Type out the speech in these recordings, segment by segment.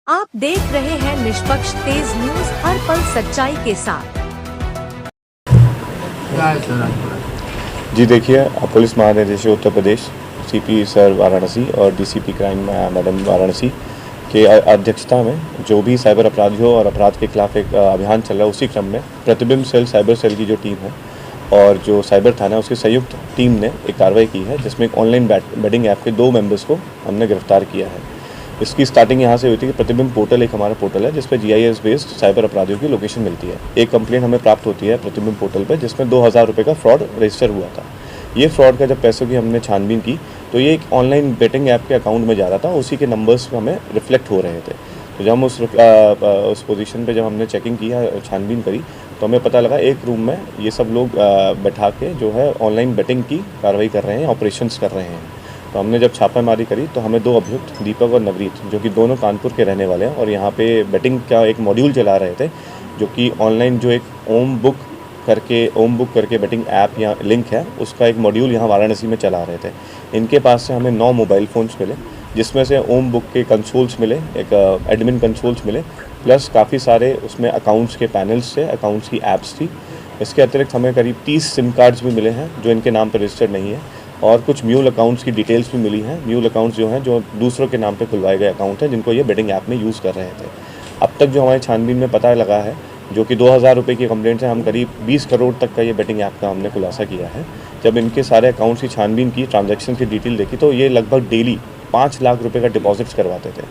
आप देख रहे हैं निष्पक्ष तेज न्यूज, हर पल सच्चाई के साथ। जी देखिए, पुलिस महानिदेशक उत्तर प्रदेश सीपी सर वाराणसी और डीसीपी क्राइम मैडम वाराणसी के अध्यक्षता में जो भी साइबर अपराधियों और अपराध के खिलाफ एक अभियान चल रहा है, उसी क्रम में प्रतिबिंब सेल साइबर सेल की जो टीम है और जो साइबर थाना है उसकी संयुक्त टीम ने एक कार्रवाई की है, जिसमें एक ऑनलाइन बेटिंग ऐप के 2 मेंबर्स को हमने गिरफ्तार किया है। इसकी स्टार्टिंग यहाँ से हुई थी कि प्रतिबिंब पोर्टल एक हमारा पोर्टल है जिसपे GIS बेस्ड साइबर अपराधियों की लोकेशन मिलती है। एक कंप्लेंट हमें प्राप्त होती है प्रतिबिंब पोर्टल पे, जिसमें 2000 रुपये का फ्रॉड रजिस्टर हुआ था। ये फ्रॉड का जब पैसों की हमने छानबीन की तो ये एक ऑनलाइन बेटिंग ऐप के अकाउंट में जा रहा था, उसी के नंबर्स हमें रिफ्लेक्ट हो रहे थे। तो जब हम उस पोजीशन पे जब हमने चेकिंग की, छानबीन करी, तो हमें पता लगा एक रूम में ये सब लोग बैठा के जो है ऑनलाइन बेटिंग की कार्रवाई कर रहे हैं, ऑपरेशंस कर रहे हैं। तो हमने जब छापेमारी करी तो हमें 2 अभियुक्त दीपक और नवरीत, जो कि दोनों कानपुर के रहने वाले हैं और यहाँ पे बेटिंग का एक मॉड्यूल चला रहे थे, जो कि ऑनलाइन जो एक ओम बुक करके बेटिंग ऐप या लिंक है, उसका एक मॉड्यूल यहाँ वाराणसी में चला रहे थे। इनके पास से हमें 9 मोबाइल फ़ोन्स मिले, जिसमें से ओम बुक के कंसोल्स मिले, एक एडमिन कंसोल्स मिले, प्लस काफ़ी सारे उसमें अकाउंट्स के पैनल्स थे, अकाउंट्स की ऐप्स थी। इसके अतिरिक्त हमें करीब 30 सिम कार्ड्स भी मिले हैं जो इनके नाम पर रजिस्टर्ड नहीं है, और कुछ म्यूल अकाउंट्स की डिटेल्स भी मिली हैं। म्यूल अकाउंट्स जो हैं जो दूसरों के नाम पे खुलवाए गए अकाउंट हैं, जिनको ये बेटिंग ऐप में यूज़ कर रहे थे। अब तक जो हमारी छानबीन में पता लगा है, जो कि 2000 रुपये की कंप्लेंट से हम करीब 20 करोड़ तक का ये बेटिंग ऐप का हमने खुलासा किया है। जब इनके सारे अकाउंट्स की छानबीन की, ट्रांजैक्शन की डिटेल देखी, तो ये लगभग डेली 5 लाख रुपये का डिपॉजिट्स करवाते थे।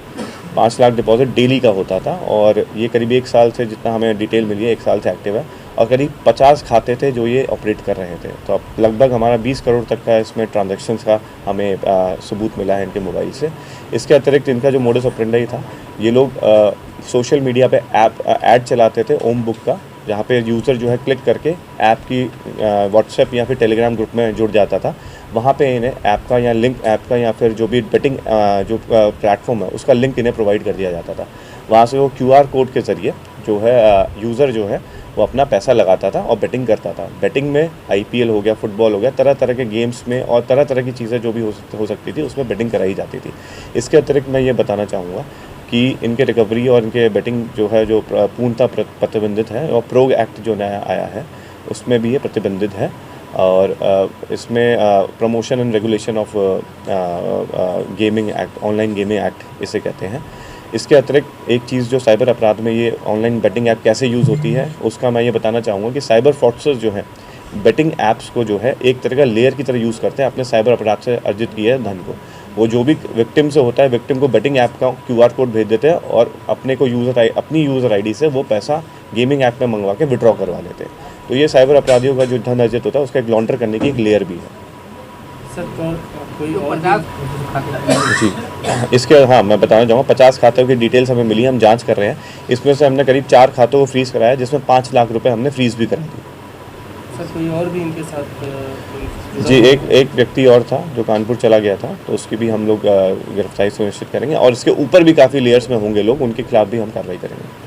5 लाख डिपॉजिट डेली का होता था, और ये करीब 1 साल से, जितना हमें डिटेल मिली है, 1 साल से एक्टिव है, और करीब 50 खाते थे जो ये ऑपरेट कर रहे थे। तो अब लगभग हमारा 20 करोड़ तक का इसमें ट्रांजैक्शंस का हमें सबूत मिला है इनके मोबाइल से। इसके अतिरिक्त इनका जो मोडस ऑपरेंडी था, ये लोग सोशल मीडिया पे ऐड चलाते थे ओम बुक का, जहाँ पे यूज़र जो है क्लिक करके ऐप की व्हाट्सएप या फिर टेलीग्राम ग्रुप में जुड़ जाता था। वहाँ पे इन्हें ऐप का या लिंक ऐप का या फिर जो भी बेटिंग जो प्लेटफॉर्म है उसका लिंक इन्हें प्रोवाइड कर दिया जाता था। वहाँ से वो QR कोड के ज़रिए जो है यूज़र जो है वो अपना पैसा लगाता था और बेटिंग करता था। बेटिंग में IPL हो गया, फुटबॉल हो गया, तरह तरह के गेम्स में और तरह तरह की चीज़ें जो भी हो सकती थी, उसमें बेटिंग कराई जाती थी। इसके अतिरिक्त मैं ये बताना चाहूँगा कि इनके रिकवरी और इनके बेटिंग जो है जो पूर्णतः प्रतिबंधित है, और प्रोग एक्ट जो नया आया है उसमें भी ये प्रतिबंधित है। और इसमें promotion and regulation of gaming act, online gaming act इसे कहते हैं। इसके अतिरिक्त एक चीज़ जो साइबर अपराध में ये ऑनलाइन बेटिंग ऐप कैसे यूज़ होती है, उसका मैं ये बताना चाहूँगा कि साइबर फ्रॉडस्टर्स जो हैं बेटिंग ऐप्स को जो है एक तरह का लेयर की तरह यूज़ करते हैं अपने साइबर अपराध से अर्जित किए धन को। वो जो भी विक्टिम से होता है, विक्टिम को बेटिंग ऐप का QR कोड भेज देते हैं और अपनी यूज़र ID से वो पैसा गेमिंग ऐप में मंगवा के विड्रॉ करवा लेते हैं। तो ये साइबर अपराधियों का जो धन अर्जित होता है उसका एक लॉन्डर करने की एक लेयर भी है। सर कोई और जी, इसके मैं बताना चाहूँगा 50 खातों की डिटेल्स हमें मिली, हम जांच कर रहे हैं। इसमें से हमने करीब 4 खातों को फ्रीज़ कराया, जिसमें 5 लाख रुपए हमने फ्रीज़ भी करा दी। सर कोई और भी इनके साथ जी, एक व्यक्ति और था जो कानपुर चला गया था, तो उसकी भी हम लोग गिरफ्तारी सुनिश्चित करेंगे, और इसके ऊपर भी काफ़ी लेयर्स में होंगे लोग, उनके खिलाफ भी हम कार्रवाई करेंगे।